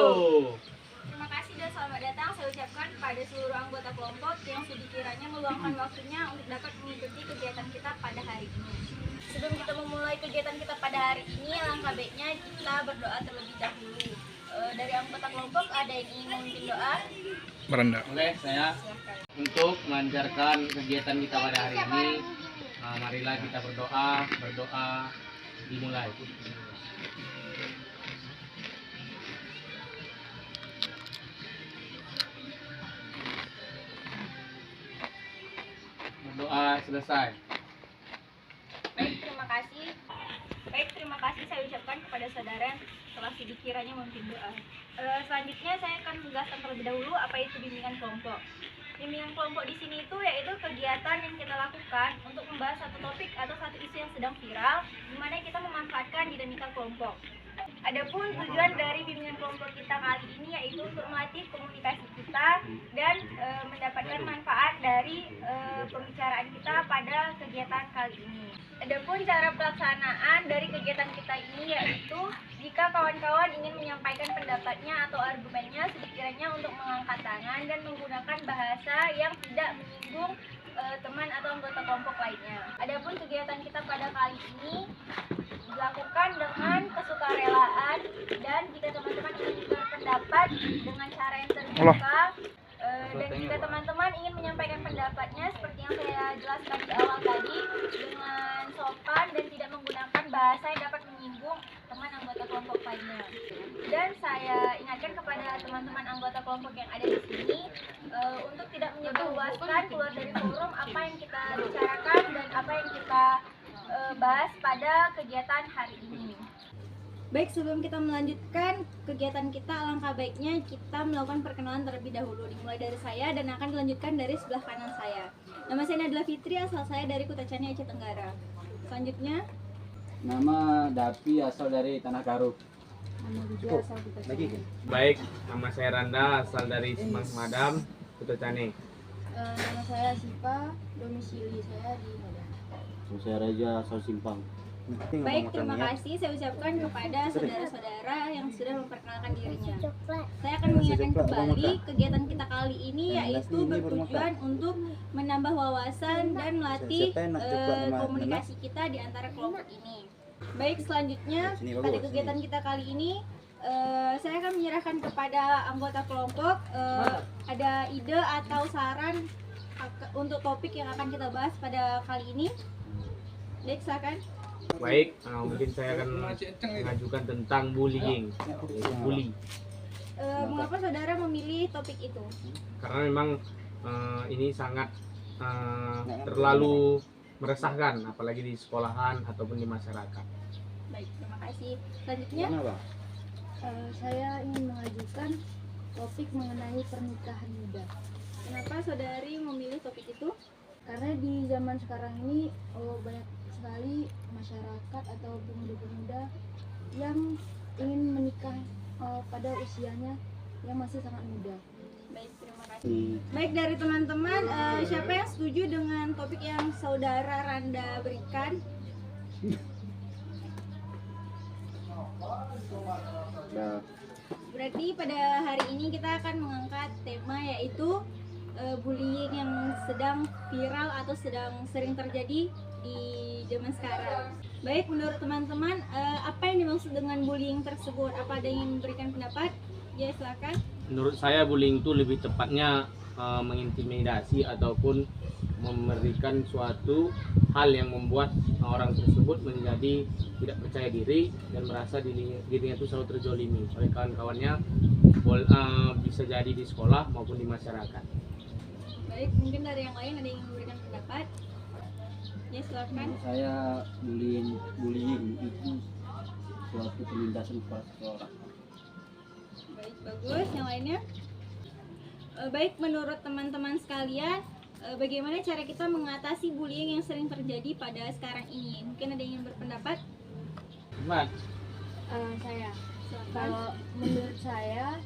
Terima kasih dan selamat datang saya ucapkan kepada seluruh anggota kelompok yang sedikiranya meluangkan waktunya untuk dapat mengikuti kegiatan kita pada hari ini. Sebelum kita memulai kegiatan kita pada hari ini, alangkah baiknya kita berdoa terlebih dahulu. Dari anggota kelompok ada yang ingin memimpin doa? Beranda. Boleh saya untuk melancarkan kegiatan kita pada hari ini. Marilah kita berdoa dimulai. Berdoa selesai. Baik, terima kasih saya ucapkan kepada saudara yang telah sedikiranya memimpin doa. Selanjutnya saya akan menjelaskan terlebih dahulu apa itu bimbingan kelompok. Bimbingan kelompok di sini itu yaitu kegiatan yang kita lakukan untuk membahas satu topik atau satu isu yang sedang viral, di mana kita memanfaatkan dinamika kelompok. Adapun tujuan dari bimbingan kelompok kita kali ini yaitu untuk melatih komunikasi kita dan mendapatkan manfaat dari pembicaraan kita pada kegiatan kali ini. Adapun cara pelaksanaan dari kegiatan kita ini yaitu jika kawan-kawan ingin menyampaikan pendapatnya atau argumennya sekiranya untuk mengangkat tangan dan menggunakan bahasa yang tidak menyinggung teman atau anggota kelompok lainnya. Adapun kegiatan kita pada kali ini dilakukan dengan kesukarelaan dan jika teman-teman ingin berpendapat dengan cara yang terbuka dan jika teman-teman ingin menyampaikan pendapatnya seperti yang saya jelaskan di awal tadi dengan sopan dan tidak menggunakan bahasa yang dapat menyinggung teman anggota kelompok lainnya. Dan saya ingatkan kepada teman-teman anggota kelompok yang ada di sini untuk tidak menyebarluaskan keluar dari forum apa yang kita bicarakan dan apa yang kita bahas pada kegiatan hari ini. Baik, sebelum kita melanjutkan kegiatan kita, alangkah baiknya kita melakukan perkenalan terlebih dahulu. Dimulai dari saya dan akan dilanjutkan dari sebelah kanan saya. Nama saya adalah Fitri, asal saya dari Kutacani, Aceh Tenggara. Selanjutnya, nama Dapi, asal dari Tanah Garu. nama Widya, asal Kutacani. Baik, nama saya Randa, asal dari Semang Madam, Kutacani. Nama saya Sipa, domisili saya di Medan. Saya Raja, asal Simpang. Baik, terima kasih saya ucapkan kepada saudara-saudara yang sudah memperkenalkan dirinya. Saya akan mengingatkan kembali kegiatan kita kali ini yaitu bertujuan untuk menambah wawasan dan melatih komunikasi kita di antara kelompok ini. Baik, selanjutnya pada kegiatan kita kali ini saya akan menyerahkan kepada anggota kelompok ada ide atau saran untuk topik yang akan kita bahas pada kali ini. Baik, silakan. Baik, mungkin saya akan mengajukan tentang bullying, bully. Mengapa saudara memilih topik itu? Karena memang ini sangat terlalu meresahkan, apalagi di sekolahan ataupun di masyarakat. Baik, terima kasih. Selanjutnya, Saya ingin mengajukan topik mengenai pernikahan muda. kenapa saudari memilih topik itu? Karena di zaman sekarang ini banyak sekali masyarakat atau pemuda-pemuda yang ingin menikah pada usianya yang masih sangat muda. Baik, terima kasih. Baik, dari teman-teman, siapa yang setuju dengan topik yang saudara Randa berikan? Berarti pada hari ini kita akan mengangkat tema yaitu bullying yang sedang viral atau sedang sering terjadi di zaman sekarang. Baik, menurut teman-teman, apa yang dimaksud dengan bullying tersebut? Apa ada yang ingin memberikan pendapat? Ya, silakan. Menurut saya bullying itu lebih tepatnya mengintimidasi ataupun memberikan suatu hal yang membuat orang tersebut menjadi tidak percaya diri dan merasa dirinya itu selalu terzolimi oleh kawan-kawannya, bisa jadi di sekolah maupun di masyarakat. Baik, mungkin dari yang lain ada yang memberikan pendapat? Ya, silakan. Menurut saya bullying itu suatu penindasan kepada seseorang. Baik, bagus. Yang lainnya? Baik, menurut teman-teman sekalian, bagaimana cara kita mengatasi bullying yang sering terjadi pada sekarang ini? Mungkin ada yang ingin berpendapat? Mat, Saya, Silakan. kalau menurut saya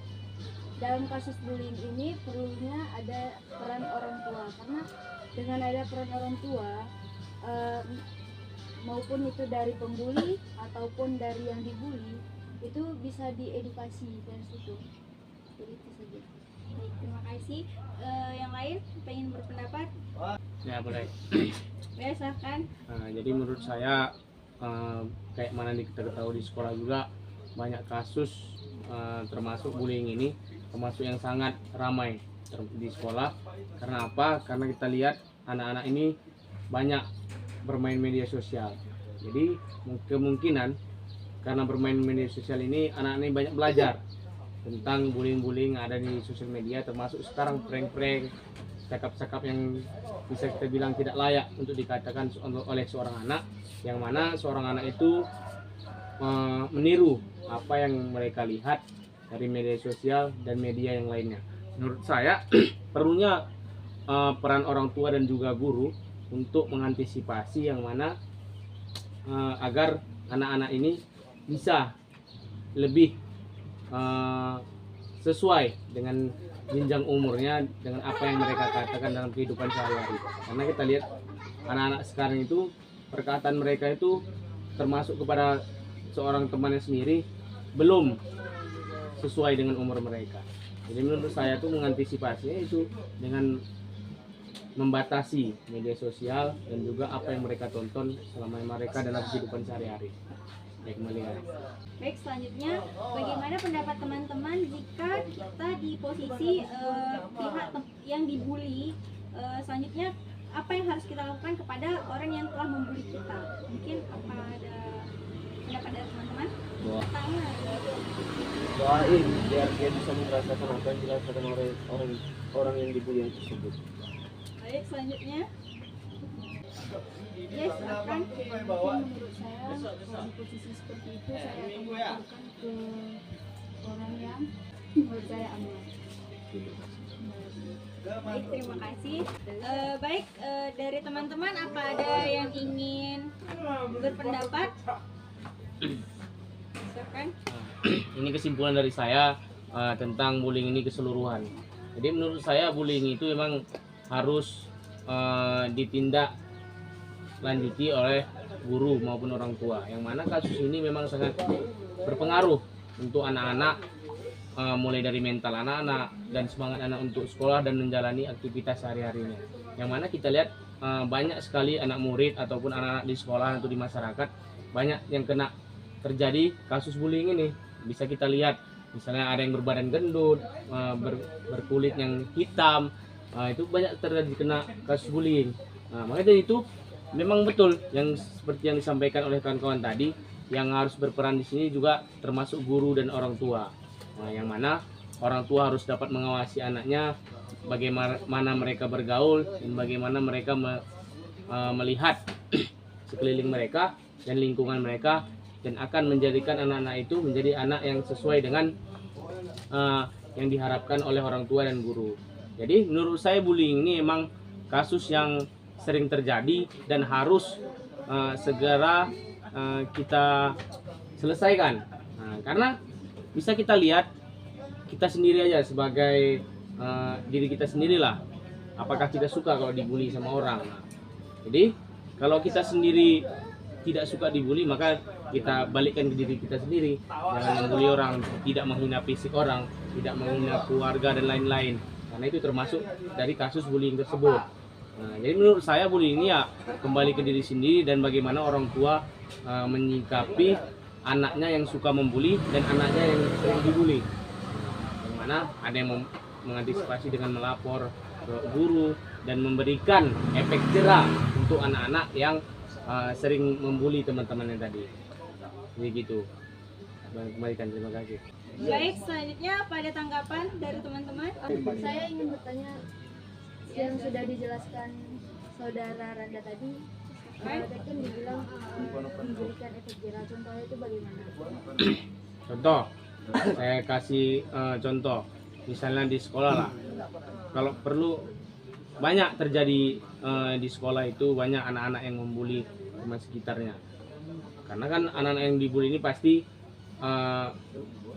dalam kasus bullying ini perlunya ada peran orang tua, karena dengan ada peran orang tua maupun itu dari pembuli ataupun dari yang dibully, itu bisa diedukasi dari situ. Jadi itu saja. Baik, terima kasih. Yang lain pengen berpendapat? Ya boleh. Ya, silahkan. Nah, jadi menurut saya kayak mana kita ketahui di sekolah juga banyak kasus termasuk bullying ini, termasuk yang sangat ramai di sekolah. Karena apa? Karena kita lihat anak-anak ini banyak bermain media sosial. Jadi kemungkinan karena bermain media sosial ini anak-anak ini banyak belajar tentang bullying-bullying yang ada di sosial media, termasuk sekarang prank-prank, cakap-cakap yang bisa kita bilang tidak layak untuk dikatakan oleh seorang anak, yang mana seorang anak itu meniru apa yang mereka lihat dari media sosial dan media yang lainnya. Menurut saya perlunya peran orang tua dan juga guru untuk mengantisipasi yang mana agar anak-anak ini bisa lebih sesuai dengan jenjang umurnya, dengan apa yang mereka katakan dalam kehidupan sehari-hari. Karena kita lihat anak-anak sekarang itu perkataan mereka itu termasuk kepada seorang temannya sendiri belum sesuai dengan umur mereka. Jadi menurut saya tuh mengantisipasinya itu dengan membatasi media sosial dan juga apa yang mereka tonton selama mereka dalam kehidupan sehari-hari. Ya, kembali ya. Baik, selanjutnya bagaimana pendapat teman-teman jika kita di posisi pihak yang dibully? Selanjutnya apa yang harus kita lakukan kepada orang yang telah membuli kita? Mungkin apa ada pendapat dari teman-teman? Pertama, Doain biar dia bisa merasakan apa yang dirasakan oleh orang yang dibully tersebut. baik, selanjutnya. Yes, akan. Menurut saya di posisi seperti itu saya akan melaporkan ke orang yang menurut saya aman. Baik, terima kasih. Baik, dari teman-teman apa ada yang ingin berpendapat? Silakan. Ini kesimpulan dari saya tentang bullying ini keseluruhan. Jadi menurut saya bullying itu memang harus ditindak lanjuti oleh guru maupun orang tua. Yang mana kasus ini memang sangat berpengaruh untuk anak-anak, mulai dari mental anak-anak dan semangat anak untuk sekolah dan menjalani aktivitas sehari-harinya. Yang mana kita lihat banyak sekali anak murid ataupun anak-anak di sekolah atau di masyarakat banyak yang kena terjadi kasus bullying ini. Bisa kita lihat misalnya ada yang berbadan gendut, berkulit yang hitam, itu banyak terjadi kena kasus bullying. Makanya dari itu memang betul yang seperti yang disampaikan oleh kawan-kawan tadi, yang harus berperan di sini juga termasuk guru dan orang tua. Yang mana orang tua harus dapat mengawasi anaknya, bagaimana mereka bergaul dan bagaimana mereka melihat sekeliling mereka dan lingkungan mereka, dan akan menjadikan anak-anak itu menjadi anak yang sesuai dengan yang diharapkan oleh orang tua dan guru. Jadi menurut saya bullying ini memang kasus yang sering terjadi dan harus segera kita selesaikan. Karena bisa kita lihat kita sendiri aja sebagai diri kita sendirilah, apakah kita suka kalau dibully sama orang. Jadi kalau kita sendiri tidak suka dibully, maka kita balikkan ke diri kita sendiri. Jangan membuli orang, tidak menghina fisik orang, tidak menghina keluarga dan lain-lain, karena itu termasuk dari kasus bullying tersebut. Jadi menurut saya bullying ini ya kembali ke diri sendiri dan bagaimana orang tua menyikapi anaknya yang suka membuli dan anaknya yang sering dibully. Yang mana ada yang mengantisipasi dengan melapor ke guru dan memberikan efek jera untuk anak-anak yang sering membuli teman-temannya tadi. Jadi gitu. Kembalikan, terima kasih. Baik, selanjutnya apa ada tanggapan dari teman-teman? Saya ingin bertanya yang sudah dijelaskan saudara Randa tadi. Tadi kan dibilang memberikan efek jerah. Contohnya itu bagaimana? Contoh, saya kasih contoh. Misalnya di sekolah lah, kalau perlu banyak terjadi di sekolah itu banyak anak-anak yang membuli teman sekitarnya. Karena kan anak-anak yang dibully ini pasti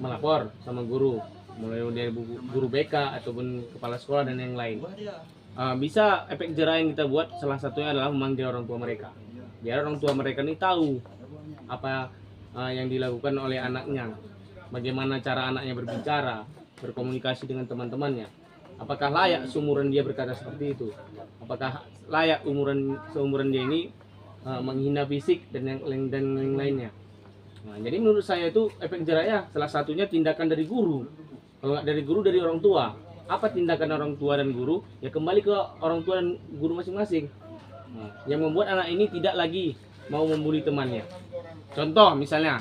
melapor sama guru, mulai dari guru BK ataupun kepala sekolah dan yang lain. Bisa efek jerah yang kita buat salah satunya adalah memanggil orang tua mereka, biar orang tua mereka ini tahu apa yang dilakukan oleh anaknya. bagaimana cara anaknya berbicara, berkomunikasi dengan teman-temannya. Apakah layak seumuran dia berkata seperti itu? Apakah layak seumuran dia ini menghina fisik dan yang lainnya? Nah, jadi menurut saya itu efek jerahnya salah satunya tindakan dari guru. Kalau nggak dari guru, dari orang tua. Apa tindakan orang tua dan guru? Ya kembali ke orang tua dan guru masing-masing. Nah, yang membuat anak ini tidak lagi mau membuli temannya. Contoh misalnya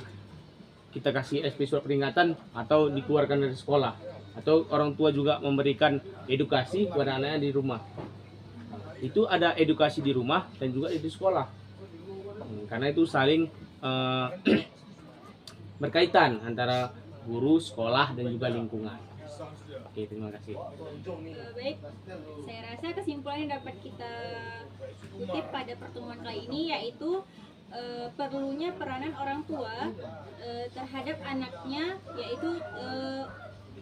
kita kasih SP surat peringatan atau dikeluarkan dari sekolah, atau orang tua juga memberikan edukasi kepada anaknya di rumah. Itu ada edukasi di rumah dan juga di sekolah. Karena itu saling berkaitan antara guru, sekolah, dan juga lingkungan. Oke, terima kasih. Baik, saya rasa kesimpulan yang dapat kita kutip pada pertemuan kali ini yaitu perlunya peranan orang tua terhadap anaknya, yaitu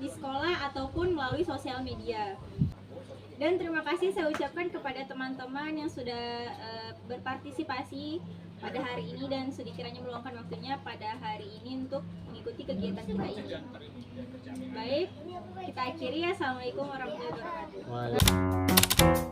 di sekolah ataupun melalui sosial media. Dan terima kasih saya ucapkan kepada teman-teman yang sudah berpartisipasi pada hari ini dan sedikiranya meluangkan waktunya pada hari ini untuk mengikuti kegiatan kita ini. Baik, kita akhiri ya. Assalamualaikum warahmatullahi wabarakatuh. Waalaikumsalam.